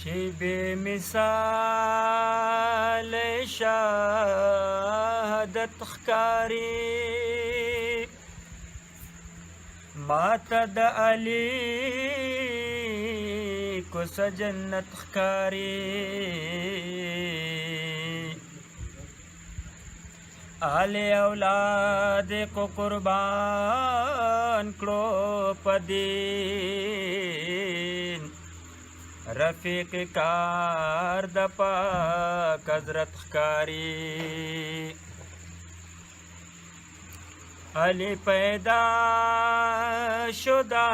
چې بې مثال شهادت ښکاري ماته د علي کوڅه جنت ښکاري اهل اولاد کو قربان کړو په دین رفیق کار د پاک حضرت ښکاري علی پیدا شدا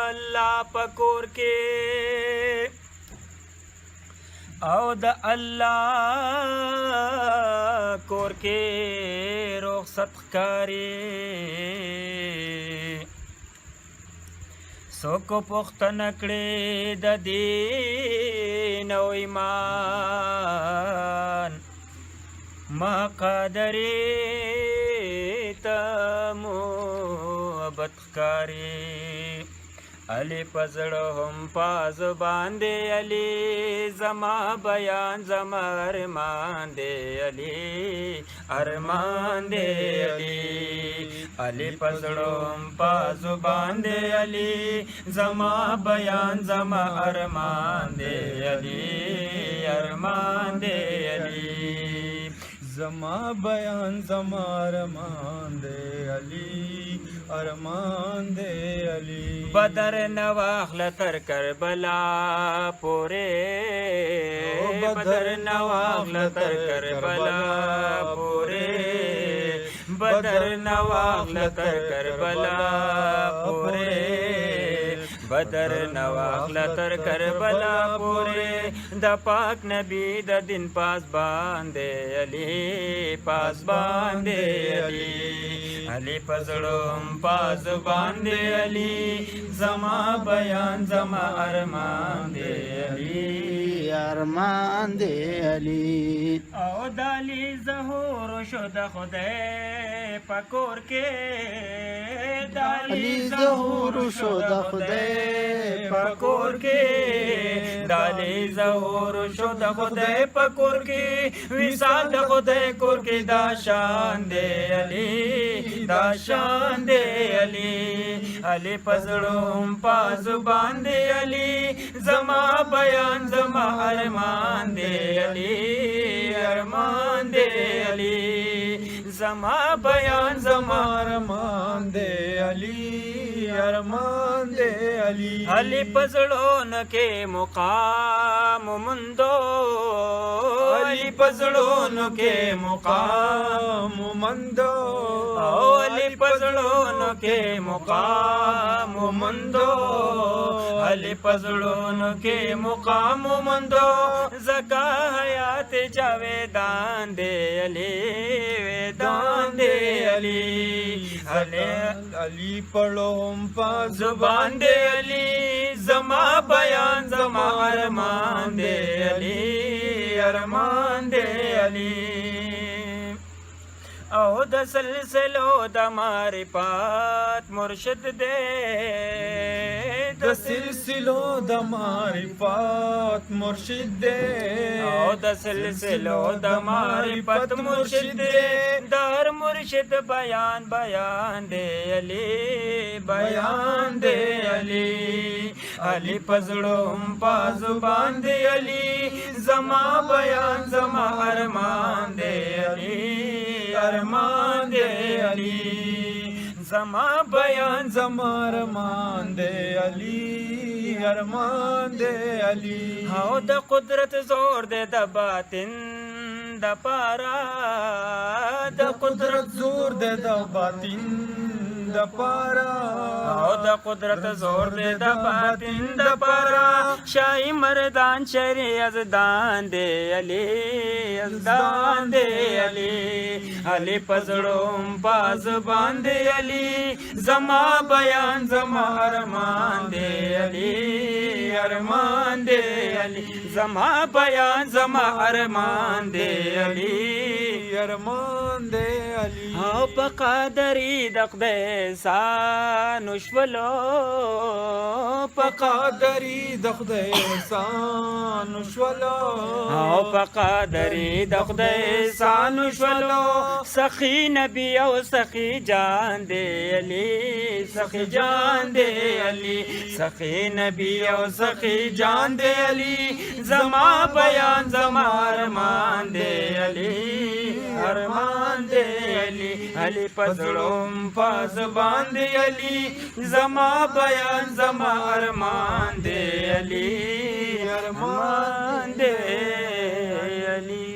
الله په کور کې او د الله کور کې رخصت ښکاري څوک پوښتنه کړې د دین او ایمان ما قادرې ته محبت ښکاري علی په زړه هم پاز باندې علی زما بیان زما ارمان دی علی ارمان دی علی علی په زړه هم پاز باندې علی زما بیان زما ارمان دی علی ارمان دی علی زما بیان زما ارمان دے علی ارمان دے علی بدر نواخل تر کربلا پورے بدر نواخل تر کربلا پورے بدر نواخل تر کربلا پورے بدر نواخل تر کربلا پورے د پاک نبی د دین پاس باندې علی پاس باندې علی علی پزړم پاس باندې علی زما بیان زما ارمان دی علی ارمان دے علی او دالی ظهور شو د خدای پکور کې علی ظهور شو د خدای پکور کې دالی ظهور شو د خدای پکور کې وصال د خدای کور کې دا شان دی علی دا شان دی علی علی پزړم پاز باندې علی زما بیان زما ارمان دی علی ارمان دی علی زما بیان زما ارمان دے علی ارمان دے علی علی پزړون کې مقام مندو علی پزړون کې مقام مندو علی پزړون کې مقام مندو علی پزړون کې مقام مندو زکا حیات جاویدان دے علی ویدان دے علی علی علی پڑھوم پا زبان دے علی زما بیان زما ارمان دے علی ارمان دے علی او د سلسلو د معرفت مرشد دے د سلسلو د معرفت مرشد دے او د سلسلو د معرفت مرشد دے در مرشد بیان بیان دے علی بیان دے علی علی پزړم پاز باندې علی زما بیان زما ارمان دے علی ارمان دے علی زما بیان زما ارمان دے علی ارمان دے علی او د قدرت زور دے د باطن د پارا د قدرت زور دے د باطن د پارا او د قدرت زور دے د باطن د پارا شاہی مردان شری ازدان دے علی ازدان دے علی علی پزړم پاز باندې علی زما بیان زما ارمان دے علی ارمان دے علی زما بیان زما ارمان دے علی ارمان دے علي او په قادرې د خدای احسان وشولو په قادري د خدای احسان شولو او په قادرې د خدای احسان وشولو سخي نبی او سخي جان دی علي سخي جان دی علي سخي نبی او سخي جان دی علي زما بیان زما ارمان دی علي ارمان دی علي علي پزړم پاس باندې علي زما بیان زما ارمان دی علي ارمان دی علي